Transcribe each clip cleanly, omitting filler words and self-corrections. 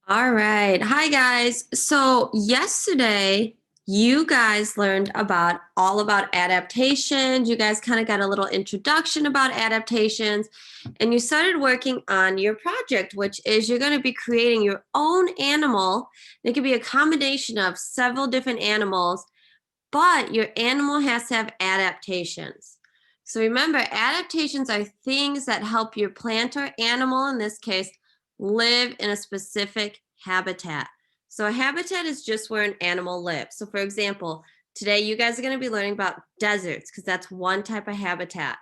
All right. Hi, guys. So, yesterday, you guys learned about all about adaptations. You guys kind of got a little introduction about adaptations, and you started working on your project, which is you're going to be creating your own animal. It could be a combination of several different animals, but your animal has to have adaptations. So, remember, adaptations are things that help your plant or animal, in this case, live in a specific habitat. So a habitat is just where an animal lives. So for example, today you guys are going to be learning about deserts because that's one type of habitat.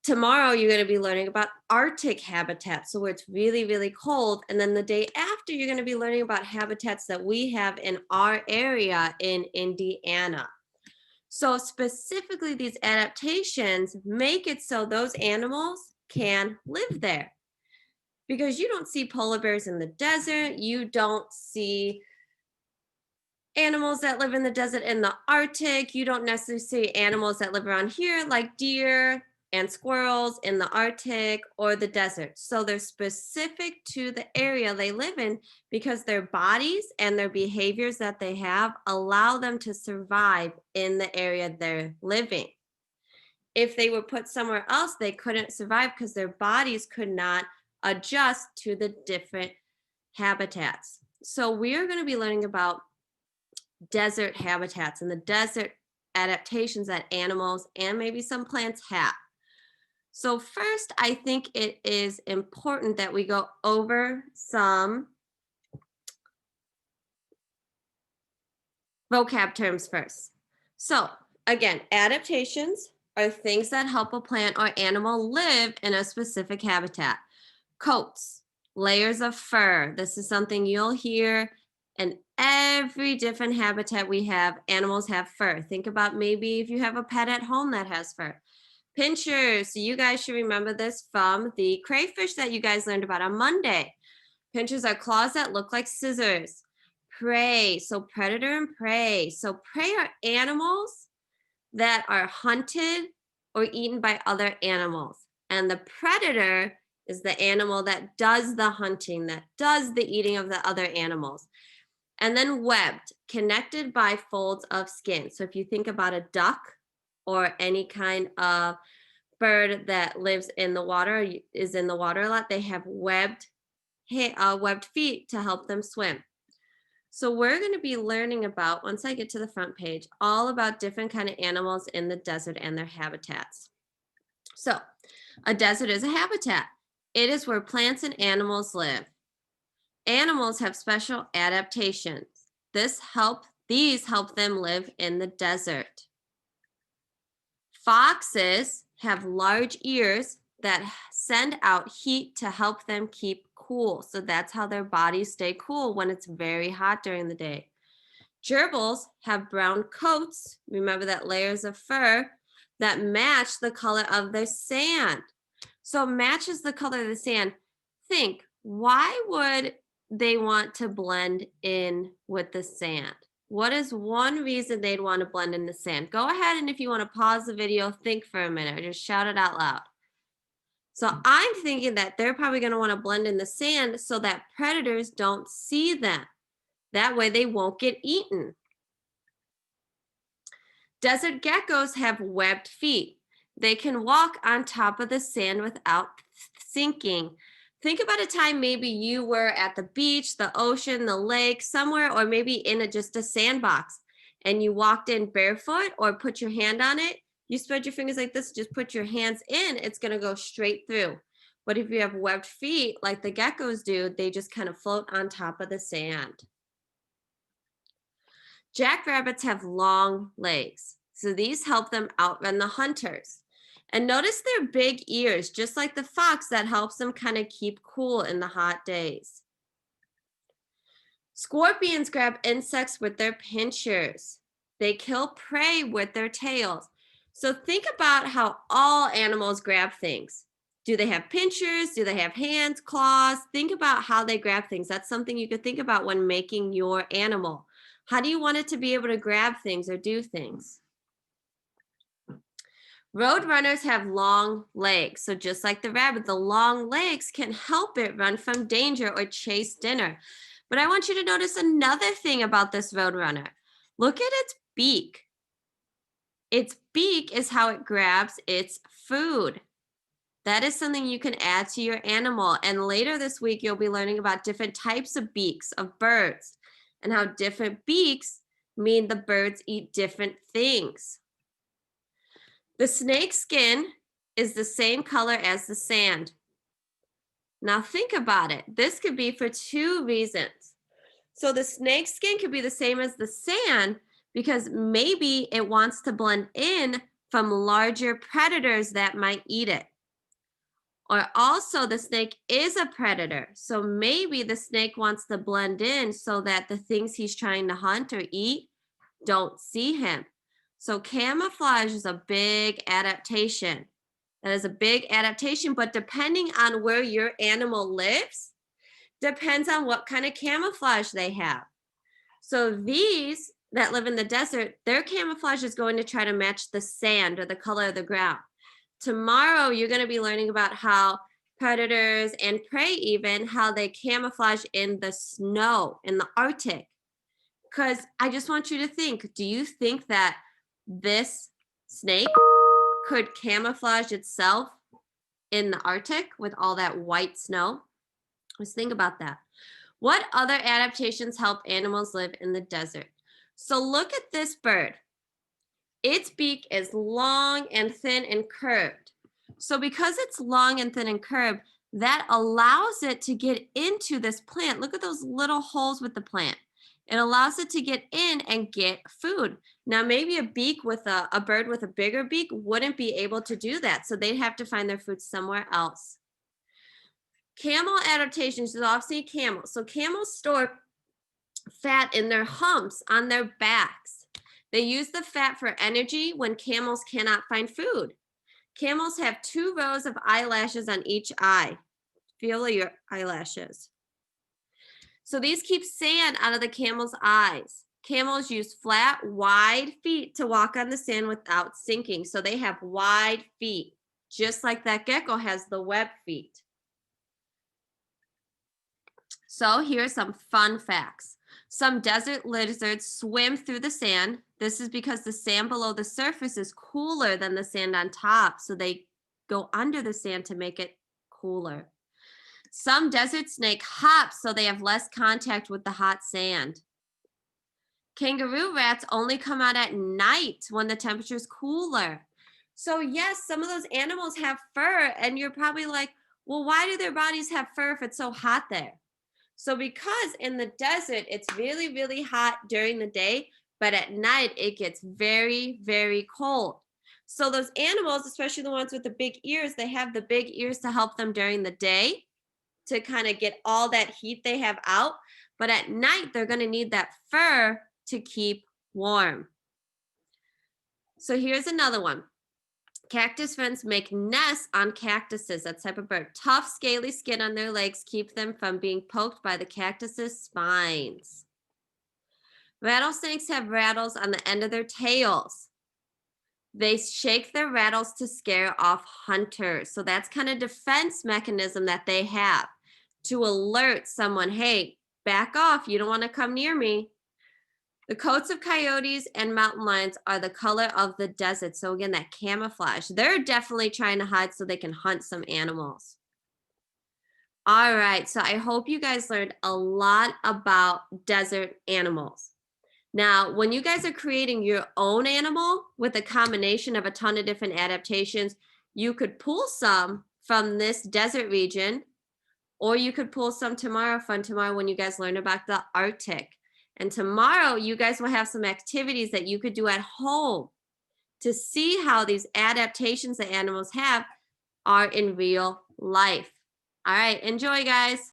Tomorrow you're going to be learning about Arctic habitats, so where it's really, really cold. And then the day after, you're going to be learning about habitats that we have in our area in Indiana. So specifically, these adaptations make it so those animals can live there, because you don't see polar bears in the desert. You don't see animals that live in the desert in the Arctic. You don't necessarily see animals that live around here like deer and squirrels in the Arctic or the desert. So they're specific to the area they live in because their bodies and their behaviors that they have allow them to survive in the area they're living. If they were put somewhere else, they couldn't survive because their bodies could not adjust to the different habitats. So we are going to be learning about desert habitats and the desert adaptations that animals and maybe some plants have. So first, I think it is important that we go over some vocab terms first. So again, adaptations are things that help a plant or animal live in a specific habitat. Coats, layers of fur. This is something you'll hear in every different habitat we have. Animals have fur. Think about maybe if you have a pet at home that has fur. Pinchers. So you guys should remember this from the crayfish that you guys learned about on Monday. Pinchers are claws that look like scissors. Prey. So predator and prey. So prey are animals that are hunted or eaten by other animals. And the predator is the animal that does the hunting, that does the eating of the other animals. And then webbed, connected by folds of skin. So if you think about a duck or any kind of bird that lives in the water, is in the water a lot, they have webbed feet to help them swim. So we're going to be learning about, once I get to the front page, all about different kind of animals in the desert and their habitats. So a desert is a habitat. It is where plants and animals live. Animals have special adaptations. These help them live in the desert. Foxes have large ears that send out heat to help them keep cool. So that's how their bodies stay cool when it's very hot during the day. Gerbils have brown coats, remember that, layers of fur, that match the color of the sand. So it matches the color of the sand. Think, why would they want to blend in with the sand? What is one reason they'd want to blend in the sand? Go ahead, and if you want to pause the video, think for a minute or just shout it out loud. So I'm thinking that they're probably going to want to blend in the sand so that predators don't see them. That way they won't get eaten. Desert geckos have webbed feet. They can walk on top of the sand without sinking. Think about a time maybe you were at the beach, the ocean, the lake, somewhere, or maybe in just a sandbox, and you walked in barefoot or put your hand on it. You spread your fingers like this, just put your hands in, it's going to go straight through. But if you have webbed feet like the geckos do, they just kind of float on top of the sand. Jackrabbits have long legs, so these help them outrun the hunters. And notice their big ears, just like the fox, that helps them kind of keep cool in the hot days. Scorpions grab insects with their pinchers. They kill prey with their tails. So think about how all animals grab things. Do they have pinchers? Do they have hands, claws? Think about how they grab things. That's something you could think about when making your animal. How do you want it to be able to grab things or do things? Road runners have long legs. So just like the rabbit, the long legs can help it run from danger or chase dinner. But I want you to notice another thing about this road runner. Look at its beak. Its beak is how it grabs its food. That is something you can add to your animal. And later this week, you'll be learning about different types of beaks of birds and how different beaks mean the birds eat different things. The snake's skin is the same color as the sand. Now think about it. This could be for two reasons. So the snake's skin could be the same as the sand because maybe it wants to blend in from larger predators that might eat it. Or also the snake is a predator. So maybe the snake wants to blend in so that the things he's trying to hunt or eat don't see him. So camouflage is a big adaptation. That is a big adaptation, but depending on where your animal lives, depends on what kind of camouflage they have. So these that live in the desert, their camouflage is going to try to match the sand or the color of the ground. Tomorrow, you're going to be learning about how predators and prey even, how they camouflage in the snow, in the Arctic. Because I just want you to think, do you think that this snake could camouflage itself in the Arctic with all that white snow? Just think about that. What other adaptations help animals live in the desert? So look at this bird. Its beak is long and thin and curved. So because it's long and thin and curved, that allows it to get into this plant. Look at those little holes with the plant. It allows it to get in and get food. Now, maybe a beak with a bird with a bigger beak wouldn't be able to do that. So they'd have to find their food somewhere else. Camel adaptations, you'll often see camels. So camels store fat in their humps on their backs. They use the fat for energy when camels cannot find food. Camels have 2 rows of eyelashes on each eye. Feel your eyelashes. So these keep sand out of the camel's eyes. Camels use flat, wide feet to walk on the sand without sinking. So they have wide feet, just like that gecko has the web feet. So here's some fun facts. Some desert lizards swim through the sand. This is because the sand below the surface is cooler than the sand on top. So they go under the sand to make it cooler. Some desert snake hop so they have less contact with the hot sand. Kangaroo rats only come out at night when the temperature is cooler. So yes, some of those animals have fur and you're probably like, well, why do their bodies have fur if it's so hot there? So because in the desert, it's really, really hot during the day, but at night it gets very, very cold. So those animals, especially the ones with the big ears, they have the big ears to help them during the day to kind of get all that heat they have out. But at night, they're going to need that fur to keep warm. So here's another one. Cactus wrens make nests on cactuses, that type of bird. Tough, scaly skin on their legs keep them from being poked by the cactus's spines. Rattlesnakes have rattles on the end of their tails. They shake their rattles to scare off hunters. So that's kind of defense mechanism that they have to alert someone, hey, back off, you don't want to come near me. The coats of coyotes and mountain lions are the color of the desert. So again, that camouflage. They're definitely trying to hide so they can hunt some animals. All right, so I hope you guys learned a lot about desert animals. Now, when you guys are creating your own animal with a combination of a ton of different adaptations, you could pull some from this desert region, or you could pull some tomorrow when you guys learn about the Arctic. And tomorrow, you guys will have some activities that you could do at home to see how these adaptations that animals have are in real life. All right, enjoy, guys.